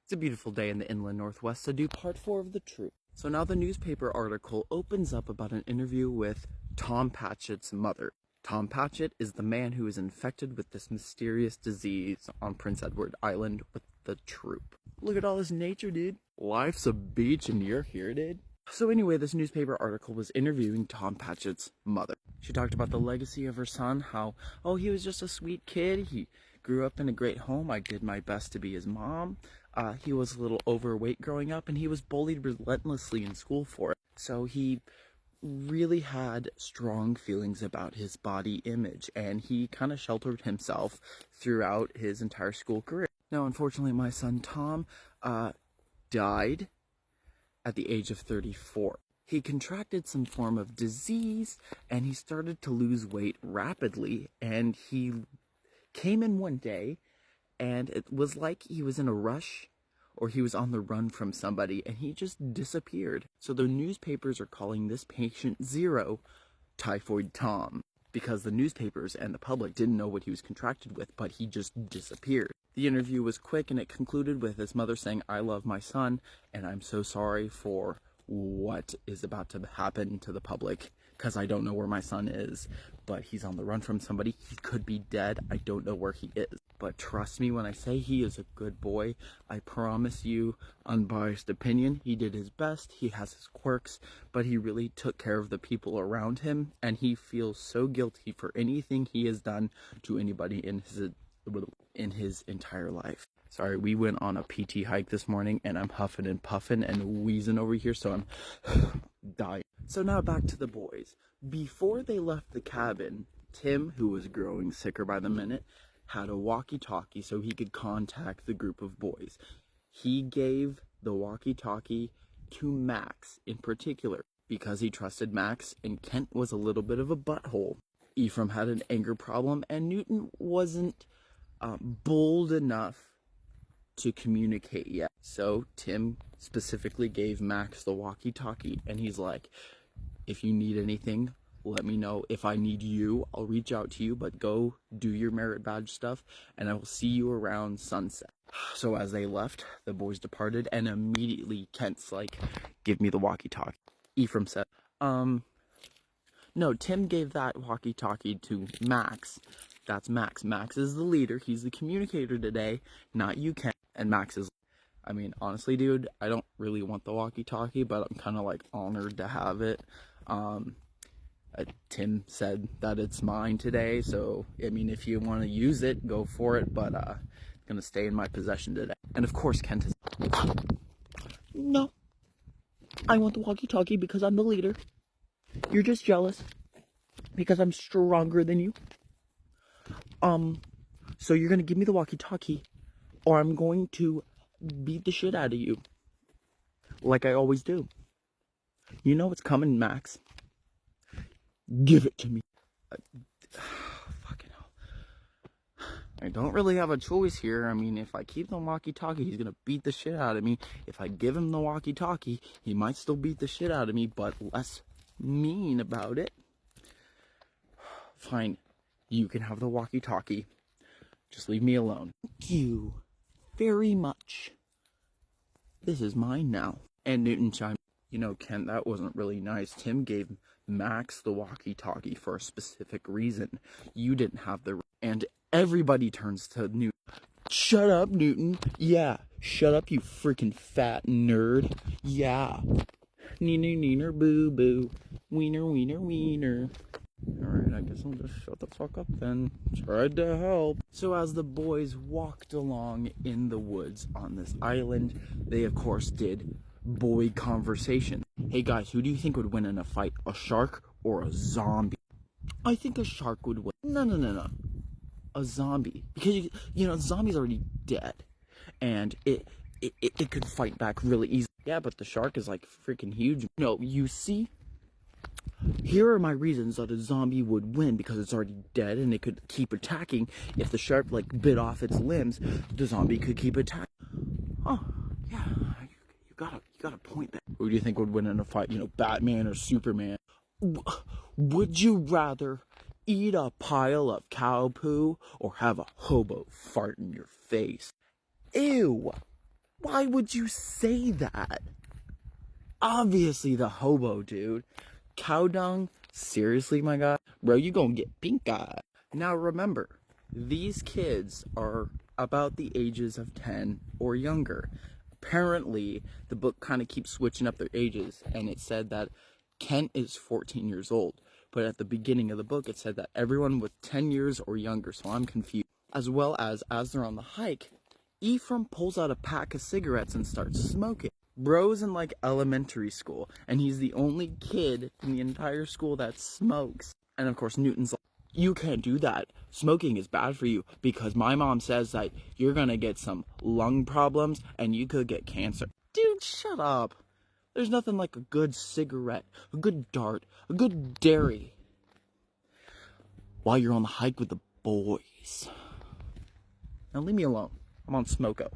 It's a beautiful day in the inland northwest to do part 4 of The Truth. So now the newspaper article opens up about an interview with Tom Patchett's mother. Tom Patchett is the man who is infected with this mysterious disease on Prince Edward Island with the troop. Look at all this nature, dude. Life's a beach and you're here, dude. So anyway, this newspaper article was interviewing Tom Patchett's mother. She talked about the legacy of her son, how, he was just a sweet kid. He grew up in a great home. I did my best to be his mom. He was a little overweight growing up, and he was bullied relentlessly in school for it. So he really had strong feelings about his body image, and he kind of sheltered himself throughout his entire school career. Now, unfortunately, my son Tom died at the age of 34. He contracted some form of disease, and he started to lose weight rapidly, and he came in one day, and it was like he was in a rush or he was on the run from somebody, and he just disappeared. So the newspapers are calling this patient zero Typhoid Tom, because the newspapers and the public didn't know what he was contracted with, but he just disappeared. The interview was quick, and it concluded with his mother saying, "I love my son, and I'm so sorry for what is about to happen to the public, because I don't know where my son is, but he's on the run from somebody. He could be dead. I don't know where he is. But trust me when I say he is a good boy. I promise you, unbiased opinion, he did his best. He has his quirks, but he really took care of the people around him, and he feels so guilty for anything he has done to anybody in his entire life." Sorry, we went on a PT hike this morning, and I'm huffing and puffing and wheezing over here, so I'm dying. So now back to the boys. Before they left the cabin, Tim, who was growing sicker by the minute, had a walkie-talkie so he could contact the group of boys. He gave the walkie-talkie to Max in particular because he trusted Max, and Kent was a little bit of a butthole. Ephraim had an anger problem, and Newton wasn't bold enough to communicate yet. So Tim specifically gave Max the walkie-talkie, and he's like, "If you need anything, let me know. If I need you, I'll reach out to you, but go do your merit badge stuff, and I will see you around sunset." So as they left, the boys departed, and immediately Kent's like, "Give me the walkie-talkie." Ephraim said, no, Tim gave that walkie-talkie to Max. That's Max. Max is the leader. He's the communicator today, not you, Kent. And Max is, honestly, dude, I don't really want the walkie-talkie, but I'm kind of like honored to have it. Tim said that it's mine today, so if you want to use it, go for it, but it's gonna stay in my possession today. And of course, Kent is, "No, I want the walkie-talkie because I'm the leader. You're just jealous because I'm stronger than you. So you're gonna give me the walkie-talkie, or I'm going to beat the shit out of you, like I always do. You know what's coming, Max. Give it to me." Fucking hell. I don't really have a choice here. If I keep the walkie-talkie, he's gonna beat the shit out of me. If I give him the walkie-talkie, he might still beat the shit out of me, but less mean about it. Fine. You can have the walkie-talkie. Just leave me alone. Thank you very much. This is mine now. And Newton chimed, "Kent, that wasn't really nice. Tim gave Max the walkie-talkie for a specific reason. You didn't have the..." And everybody turns to Newton. "Shut up, Newton. Yeah, shut up, you freaking fat nerd. Yeah. Neener, neener, boo, boo. Wiener, wiener, wiener." Alright, I guess I'll just shut the fuck up then. Tried to help. So as the boys walked along in the woods on this island, they of course did boy conversation. "Hey guys, who do you think would win in a fight? A shark or a zombie?" "I think a shark would win." No. A zombie. Because, the zombie's already dead. And it could fight back really easily. Yeah, but the shark is like freaking huge. No, you see? Here are my reasons that a zombie would win, because it's already dead and it could keep attacking. If the shark bit off its limbs, the zombie could keep attacking. Oh, yeah, you got a point there. Who do you think would win in a fight? Batman or Superman? Would you rather eat a pile of cow poo or have a hobo fart in your face? Ew. Why would you say that? Obviously the hobo, dude. Cow dung? Seriously, my guy? Bro, you gonna get pink eye. Now remember, these kids are about the ages of 10 or younger. Apparently, the book kind of keeps switching up their ages, and it said that Kent is 14 years old. But at the beginning of the book, it said that everyone was 10 years or younger, so I'm confused. As well as they're on the hike, Ephraim pulls out a pack of cigarettes and starts smoking. Bro's in like elementary school, and he's the only kid in the entire school that smokes. And of course, Newton's like, you can't do that. Smoking is bad for you because my mom says that you're gonna get some lung problems and you could get cancer. Dude, shut up. There's nothing like a good cigarette, a good dart, a good dairy while you're on the hike with the boys. Now leave me alone. I'm on Smoko.